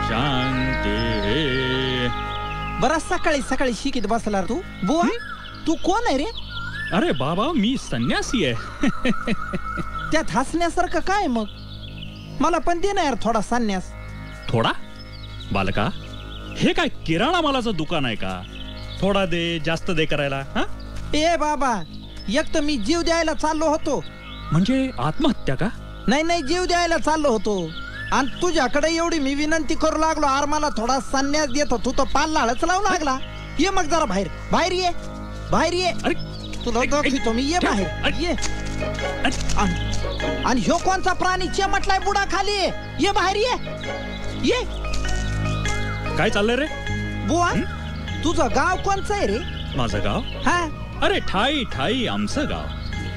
शांती. बराच सकाळी सकाळी शिकीत बसला तू. बुवा तू कोण आहे रे? अरे बाबा मी संन्यासी आहे. त्यात हसण्यासारखं काय मग? मला पण दे ना यार थोडा संन्यास. थोडा? बालका हे काय किराणा मालाचं दुकान आहे का? थोडा दे जास्त दे करायला. हा ए बाबा एक तर मी जीव द्यायला चाललो होतो. म्हणजे आत्महत्या का? नाही नाही जीव द्यायला चाललो होतो आणि तुझ्याकडे एवढी मी विनंती करू लागलो आर मला थोडा संन्यास देत तू तर पाल्लाळच लावू लागला. ये मग जरा बाहेर बाहेर ये बाहेर ये. अरे तुला दाखवतो मी. ये बाहेर ये. आणि ह्यो कोणचा प्राणी चेमटलाय बुडा खाली? ये बाहेर ये ये. काय चाललंय रे? बुवा तुझं गाव कोणचं आहे रे? माझं गाव? हा अरे ठाई ठाई आमचं गाव.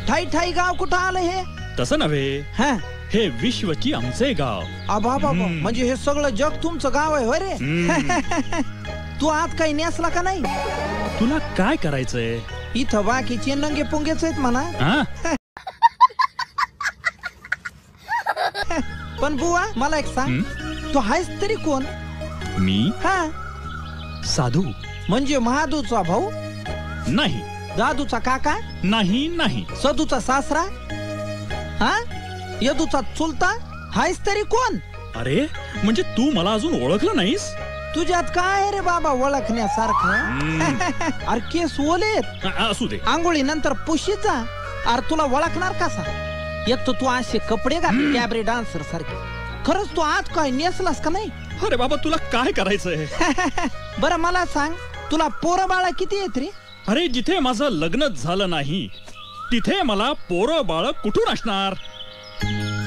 ठाई ठाई गाव कुठं आलं हे? तसं नव्हे, हा हे विश्वची आमचे गाव. आबा बाबा म्हणजे हे सगळं जग तुमचं गाव आहे होय रे? तू आज काही नेसला का नाही? तुला काय करायचंय इथं? बाकीचे नंगे पुंगेच आहेत म्हणा. पण बुवा मला एक सांग, तू आहेस तरी कोण? मी हा साधू. म्हणजे महादूचा भाऊ नाही, दादूचा काका नाही नाही, सदूचा सासरा, हा यदूचा चुलता, हायस तरी कोण? अरे म्हणजे तू मला अजून ओळखलं नाहीस? तुझ्यात काय रे बाबा ओळखण्यासारखं? अरे केस ओलेत. असू दे, आंघोळी नंतर पुशीत जा. अरे तुला ओळखणार कसा? एक तर तू असे कपडे घाल कॅबरे डान्सर सारखे. खरंच तू आज काय नेसलास का नाही? अरे बाबा तुला काय करायचंय? बरं मला सांग, तुला पोरं बाळा किती आहेत रे? अरे जिथे माझं लग्नच झालं नाही तिथे मला पोरं बाळ कुठून असणार?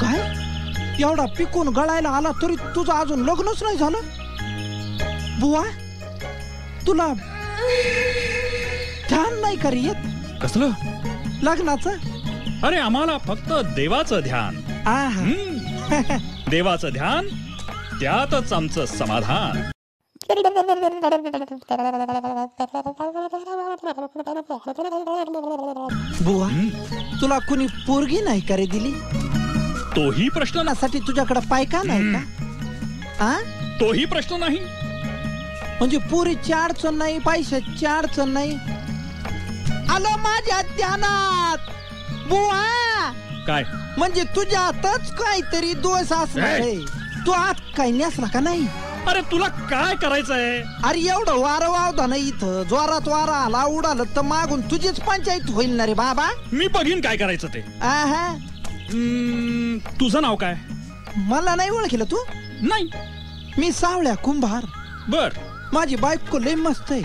काय एवढा पिकून गळायला आला तरी तुझं अजून लग्नच नाही झालं? बुवा तुला ध्यान नाही का रे येत? कसलं लग्नाचं? अरे आम्हाला फक्त देवाचं ध्यान. देवाचं ध्यान त्यातच आमचं समाधान. बुवा तुला कुणी पोरगी नाही का रे दिली? तोही प्रश्न साठी तुझ्याकडे पायका नाही का? तोही प्रश्न नाही. म्हणजे पोरीची अडचण नाही, पैशाची अडचण नाही. आलं माझ्या ध्यानात बुवा. काय म्हणजे तुझ्यातच काहीतरी दोष असणार आहे. तू आज काही नेसला का नाही? अरे तुला काय करायचंय? अरे एवढं वारं वावदा नाही इथं. जोरात वारा आला उडालं तर मागून तुझीच पंचायत होईल ना रे बाबा. मी बघीन काय करायचं ते. तुझं नाव काय? मला नाही ओळखलं तू? नाही. मी सावळ्या कुंभार. बर. माझी बायको लय मस्त आहे.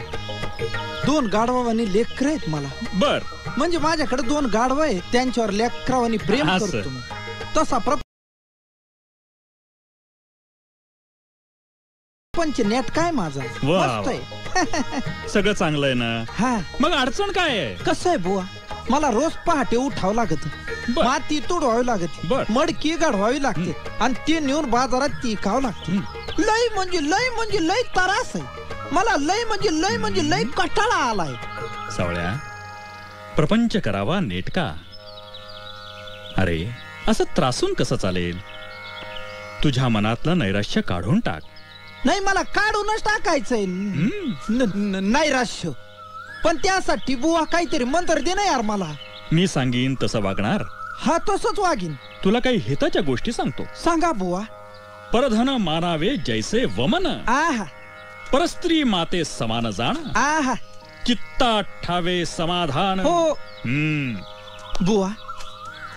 2 गाढवानी लेकर आहेत मला. बर. म्हणजे माझ्याकडे 2 गाढव आहेत, त्यांच्यावर लेकरावानी प्रेम करतो. तसा पंच नेट काय माझा मस्त आहे. सगळं चांगलं आहे ना? हा मग अडचण काय आहे? कसं आहे बुवा, मला रोज पहाटे उठावं लागत, माती तोडवावी लागते, मडकी गाढवावी लागते आणि ती नेऊन बाजारात ती खावं लागते. लय म्हणजे लय त्रास आहे मला. लय म्हणजे लय कटाळा आलाय. सावळ्या प्रपंच करावा नेटका. अरे असं त्रासून कसं चालेल? तुझ्या मनातलं नैराश्य काढून टाक. नाही मला काढूनच टाकायचंय नैराश्य. पण त्यासाठी बुवा काहीतरी मंत्र दे ना यार मला. मी सांगीन तसं वागणार? हा तसंच वागीन. तुला काही हिताच्या गोष्टी सांगतो. सांगा बुवा. परधन मानावे जैसे वमन. आहा. परस्त्री माते समान जाण. आहा. चित्ता ठावे समाधान. हो. बुवा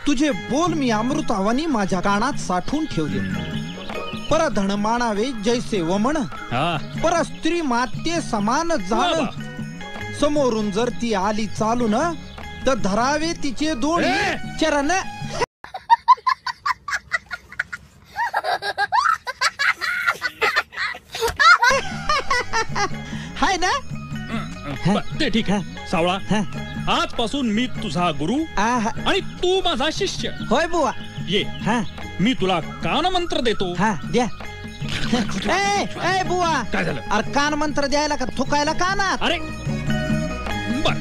तुझे बोल मी अमृतावानी माझ्या कानात साठवून ठेवले. परधन मानावे जैसे वमन, परस्त्री माते समान जाण. समोरून जर ती आली चालून तर धरावे तिचे दोन्ही चरण. हाय ना? ते ठीक आहे सावळा. आजपासून मी तुझा गुरु आणि तू माझा शिष्य. होय बुवा. ये मी तुला कान मंत्र देतो. द्या. ए बुवा काय झालं? अरे कान मंत्र द्यायला का थुकायला कानात? अरे बर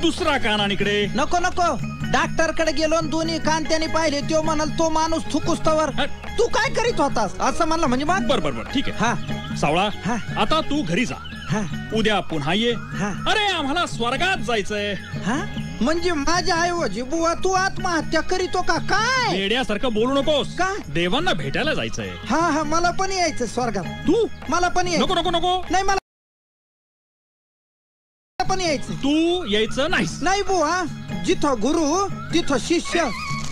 दुसरा कान इकडे. नको नको. डॉक्टर कडे गेलो दोन्ही कान त्याने पाहिले. तो म्हणाल तो माणूस थुकुस्तवर तू काय करीत होतास असं म्हणलं. म्हणजे बर बर बर ठीक आहे. सावळा हा. आता तू घरी जा. हा उद्या पुन्हा ये. हा अरे आम्हाला स्वर्गात जायचंय. हा म्हणजे माझ्या ऐवजी बुवा तू आत्महत्या करीतो का काय? वेड्यासारखं बोलू नकोस. का? देवांना भेटायला जायचंय. हा हा मला पण यायचं स्वर्गात. तू मला पण यायचं. नको नको नको. नाही मला पण यायचं. तू यायचं नाहीस. नाही बुवा, जिथं गुरु तिथं शिष्य.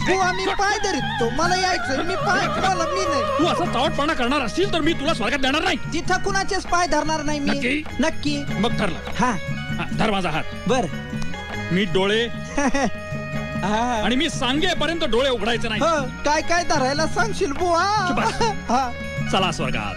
बुवा मी पाय धरितो, मला यायचं. मी पाय मला मी नाही. तू असा चावटपणा करणार असशील तर मी तुला स्वर्गात देणार नाही. तिथं कुणाचेच पाय धरणार नाही मी. नक्की? नक्की. मग ठरलं. हा हा, धर माझा हात. बर. मी डोळे हा. आणि मी सांगेपर्यंत डोळे उघडायचे नाही. हो, काय काय धरायला सांगशील बुवा? चुप बस. हा. चला स्वर्गात.